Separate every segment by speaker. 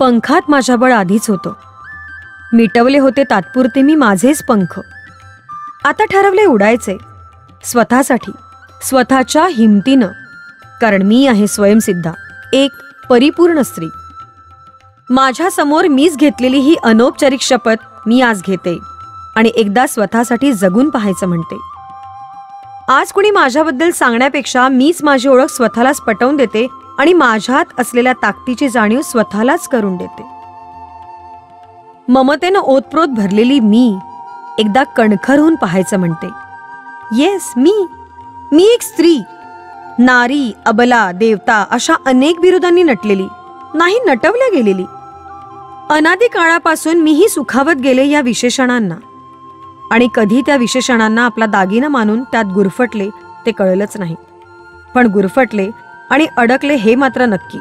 Speaker 1: पंखात माझ्या बळ आधीच होतं. मिटवले होते तात्पुरते मी माझेच पंख. आता ठरवले उडायचे स्वतःसाठी, स्वतःच्या हिमतीनं. कारण मी आहे स्वयंसिद्धा, एक परिपूर्ण स्त्री. माझ्या समोर मीच घेतलेली ही अनौपचारिक शपथ मी आज घेते आणि एकदा स्वतःसाठी जगून पाहायचं म्हणते. आज कुणी माझ्याबद्दल सांगण्यापेक्षा मीच माझी ओळख स्वतःलाच पटवून देते आणि माझ्यात असलेल्या ताकदीची जाणीव स्वतःलाच करून देते. ममतेनं ओतप्रोत भरलेली मी एकदा कणखर होऊन पाहायचं म्हणते. येस, मी एक स्त्री, नारी, अबला, देवता अशा अनेक बिरुदांनी नटलेली, नाही नटवल्या गेलेली. अनादी काळापासून मीही सुखावत गेले या विशेषणांना आणि कधी त्या विशेषणांना आपला दागिना मानून त्यात गुरफटले ते कळलंच नाही. पण गुरफटले आणि अडकले हे मात्र नक्की.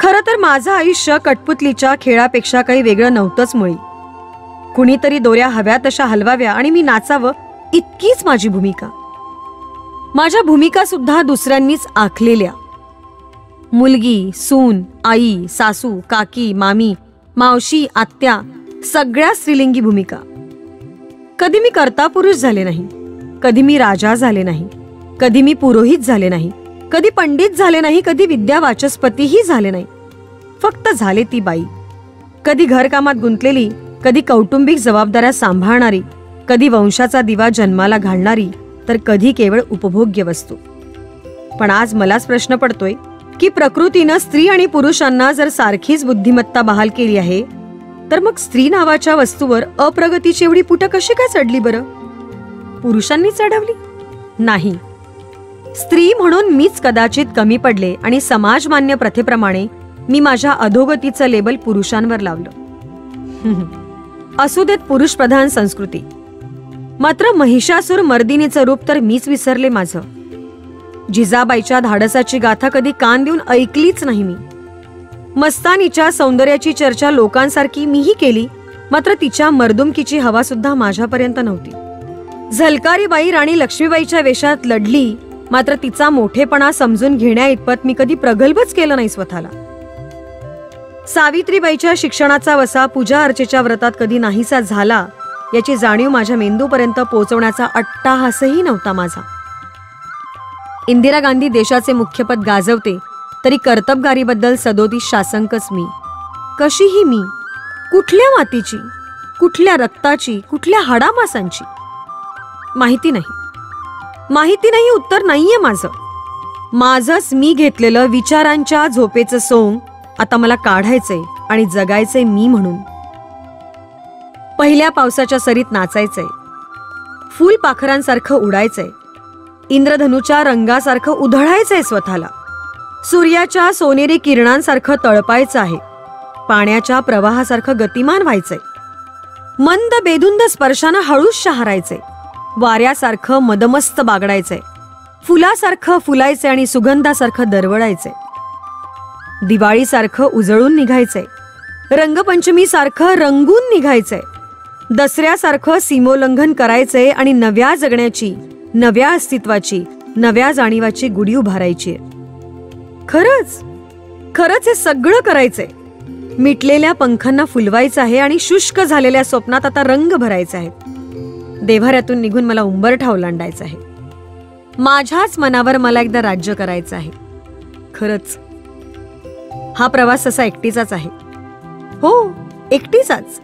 Speaker 1: खरं तर माझं आयुष्य कठपुतलीच्या खेळापेक्षा काही वेगळं नव्हतंच मुळी. कुणीतरी दोऱ्या हव्या तशा हलवाव्या आणि मी नाचावं इतकीच माझी भूमिका. माझ्या भूमिका सुद्धा दुसऱ्यांनीच आखलेल्या. मुलगी, सून, आई, सासू, काकी, मामी, मावशी, आत्या, सगळ्या स्त्रीलिंगी भूमिका. कधी मी कर्ता पुरुष झाले नाही, कधी मी राजा झाले नाही, कधी मी पुरोहित झाले नाही, कधी पंडित झाले नाही, कधी विद्या वाचस्पतीही झाले नाही. फक्त झाले ती बाई. कधी घरकामात गुंतलेली, कधी कौटुंबिक जबाबदाऱ्या सांभाळणारी, कधी वंशाचा दिवा जन्माला घालणारी, तर कधी केवळ उपभोग्य वस्तू. पण आज मलाच प्रश्न पडतोय की प्रकृतीनं स्त्री आणि पुरुषांना जर सारखीच बुद्धिमत्ता बहाल केली आहे, तर मग स्त्री नावाच्या वस्तूवर अप्रगतीची एवढी पुटं कशी काय चढली बरं? पुरुषांनी चढवली? नाही. स्त्री म्हणून मीच कदाचित कमी पडले आणि समाजमान्य प्रथेप्रमाणे मी माझ्या अधोगतीचं लेबल पुरुषांवर लावलं. असू देत पुरुष प्रधान संस्कृती. मात्र महिषासूर मर्दिनीचं रूप तर मीच विसरले माझं. जिजाबाईच्या धाडसाची गाथा कधी कान देऊन ऐकलीच नाही मी. मस्तानीच्या सौंदर्याची चर्चा लोकांसारखी मीही केली, मात्र तिच्या मर्दुमकीची हवा सुद्धा माझ्यापर्यंत नव्हती. झलकारीबाई राणी लक्ष्मीबाईच्या वेशात लढली, मात्र तिचा मोठेपणा समजून घेण्या इतपत मी कधी प्रगल्भच केलं नाही स्वतःला. सावित्रीबाईच्या शिक्षणाचा वसा पूजा अर्चेच्या व्रतात कधी नाहीसा झाला याची जाणीव माझ्या मेंदूपर्यंत पोहोचवण्याचा अट्टाहासही नव्हता माझा. इंदिरा गांधी देशाचे मुख्यपद गाजवते, तरी कर्तबगारीबद्दल सदोदिश शासंकच मी. कशीही मी, कुठल्या मातीची, कुठल्या रक्ताची, कुठल्या हाडामासांची? माहिती नाही, उत्तर नाहीये माझं. माझंच मी घेतलेलं विचारांच्या झोपेचं सोंग आता मला काढायचंय आणि जगायचंय मी म्हणून. पहिल्या पावसाच्या सरीत नाचायचंय, फुलपाखरांसारखं उडायचंय, इंद्रधनुच्या रंगासारखं उधळायचंय स्वतःला, सूर्याच्या सोनेरी किरणांसारखं तळपायचं आहे, पाण्याच्या प्रवाहासारखं गतिमान व्हायचंय, मंद बेधुंद स्पर्शानं हळूच शहारायचंय, वाऱ्यासारखं मदमस्त बागडायचंय, फुलासारखं फुलायचंय आणि सुगंधासारखं दरवळायचंय, दिवाळीसारखं उजळून निघायचंय, रंगपंचमीसारखं रंगून निघायचंय, दसऱ्यासारखं सीमोल्लंघन करायचंय आणि नव्या जगण्याची, नव्या अस्तित्वाची, नव्या जाणीवाची गुढी उभारायची. खरंच हे सगळं करायचंय. मिटलेल्या पंखांना फुलवायचं आहे आणि शुष्क झालेल्या स्वप्नात आता रंग भरायचे आहेत. देव्हाऱ्यातून निघून मला उंबरठा ओलांडायचा आहे. माझ्याच मनावर मला एकदा राज्य करायचं आहे. खरंच हा प्रवास असा एकटीचाच आहे. हो, एकटीचाच.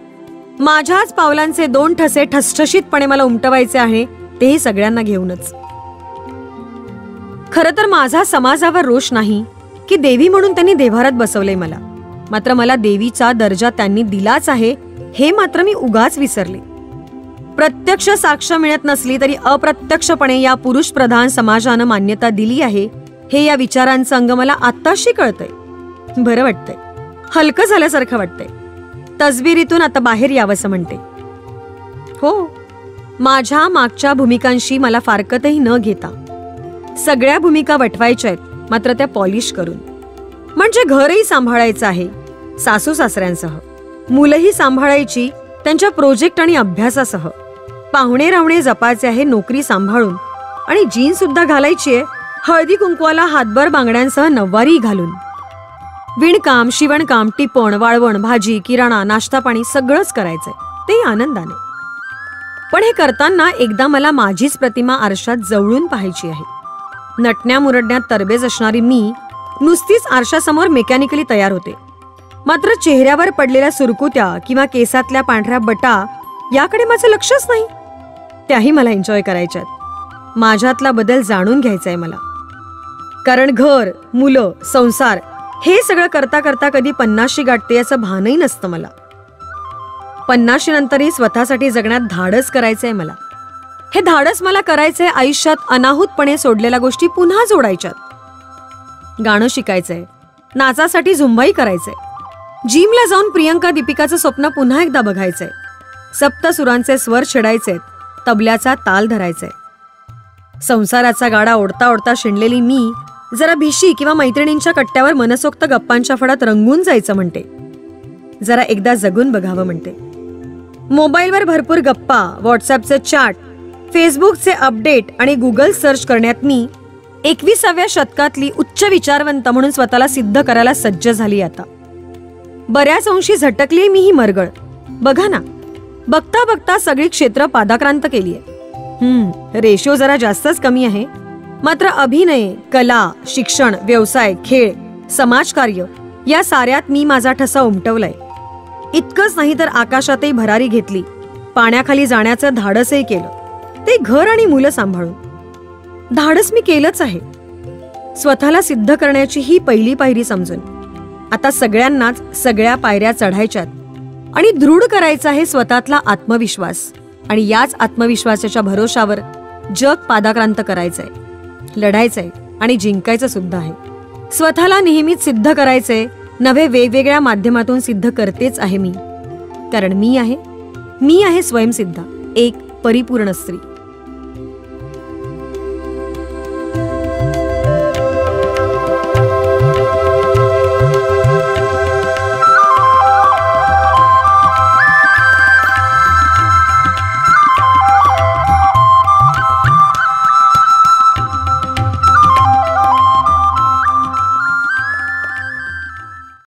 Speaker 1: माझ्याच पावलांचे 2 ठसे ठसठशीतपणे मला उमटवायचे आहे, तेही सगळ्यांना घेऊनच. खरं तर माझा समाजावर रोष नाही की देवी म्हणून त्यांनी देव्हाऱ्यात बसवलंय मला. मात्र मला देवीचा दर्जा त्यांनी दिलाच आहे हे मात्र मी उगाच विसरले. प्रत्यक्ष साक्ष मिळत नसली तरी अप्रत्यक्षपणे या पुरुष प्रधान समाजानं मान्यता दिली आहे हे या विचारांचं अंग मला आत्ताशी कळतंय. बरं वाटतंय, हलकं झाल्यासारखं वाटतंय. तसबिरीतून आता बाहेर यावंसं म्हणते. हो, माझ्या मागच्या भूमिकांशी मला फारकतही न घेता सगळ्या भूमिका वटवायच्या आहेत, मात्र त्या पॉलिश करून. म्हणजे घरही सांभाळायचं आहे सासू सासऱ्यांसह, मुलंही सांभाळायची त्यांच्या प्रोजेक्ट आणि अभ्यासासह, पाहुणे रावणे जपायचे आहे नोकरी सांभाळून, आणि जीन्स सुद्धा घालायची आहे हळदी कुंकवाला हातभर बांगड्यांसह नववारी घालून. विणकाम, शिवणकाम, टिपण, वाळवण, भाजी, किराणा, नाश्ता पाणी सगळंच करायचंय, ते आनंदाने. पण हे करताना एकदा मला माझीच प्रतिमा आरशात जवळून पाहायची आहे. नटण्या मुरडण्यात तरबेज असणारी मी नुसतीच आरशासमोर मेकॅनिकली तयार होते. मात्र चेहऱ्यावर पडलेल्या सुरकुत्या किंवा केसातल्या पांढऱ्या बटा याकडे माझं लक्षच नाही. त्याही मला एन्जॉय करायच्यात. माझ्यातला बदल जाणून घ्यायचाय मला. कारण घर, मुलं, संसार हे सगळं करता करता कधी 50शी गाठते याचं भानही नसतं मला. 50शी नंतरही स्वतःसाठी जगण्यात धाडस करायचंय मला. हे धाडस मला करायचंय आयुष्यात अनाहूतपणे सोडलेल्या गोष्टी पुन्हा जोडायच्यात. गाणं शिकायचंय, नाचासाठी झुंबाई करायचंय, जिमला जाऊन प्रियंका दीपिकाचं स्वप्न पुन्हा एकदा बघायचंय, सप्तसुरांचे स्वर छेडायचेत, तबल्याचा ताल धरायचंय. संसाराचा गाडा ओढता ओढता शिणलेली मी जरा भिशी किंवा मैत्रिणींच्या कट्ट्यावर मनसोक्त गप्पांच्या फडात रंगून जायचं म्हणते. जरा एकदा जगून बघावं म्हणते. मोबाईलवर भरपूर गप्पा, व्हॉट्सअपचे चॅट, फेसबुकचे अपडेट आणि गुगल सर्च करण्यात मी 21व्या शतकातली उच्च विचारवंत म्हणून स्वतःला सिद्ध करायला सज्ज झाली. आता बऱ्याच अंशी झटकली मी ही मरगळ. बघा ना, बघता बघता सगळी क्षेत्र पादाक्रांत केलीय. रेशो जरा जास्तच कमी आहे. मात्र अभिनय, कला, शिक्षण, व्यवसाय, खेळ, समाजकार्य या साऱ्यात मी माझा ठसा उमटवलाय. इतकंच नाही तर आकाशातही भरारी घेतली, पाण्याखाली जाण्याचं धाडसही केलं, ते घर आणि मुलं सांभाळून. धाडस मी केलंच आहे. स्वतःला सिद्ध करण्याची ही पहिली पायरी समजून आता सगळ्यांनाच सगळ्या पायऱ्या चढायच्यात आणि दृढ करायचा आहे स्वतःतला आत्मविश्वास. आणि याच आत्मविश्वासाच्या भरोशावर जग पादाक्रांत करायचंय, लढायचंय आणि जिंकायचं सुद्धा आहे. स्वतःला नेहमीच सिद्ध करायचंय, नव्हे वेगवेगळ्या माध्यमातून सिद्ध करतेच आहे मी. कारण मी आहे स्वयंसिद्धा, एक परिपूर्ण स्त्री.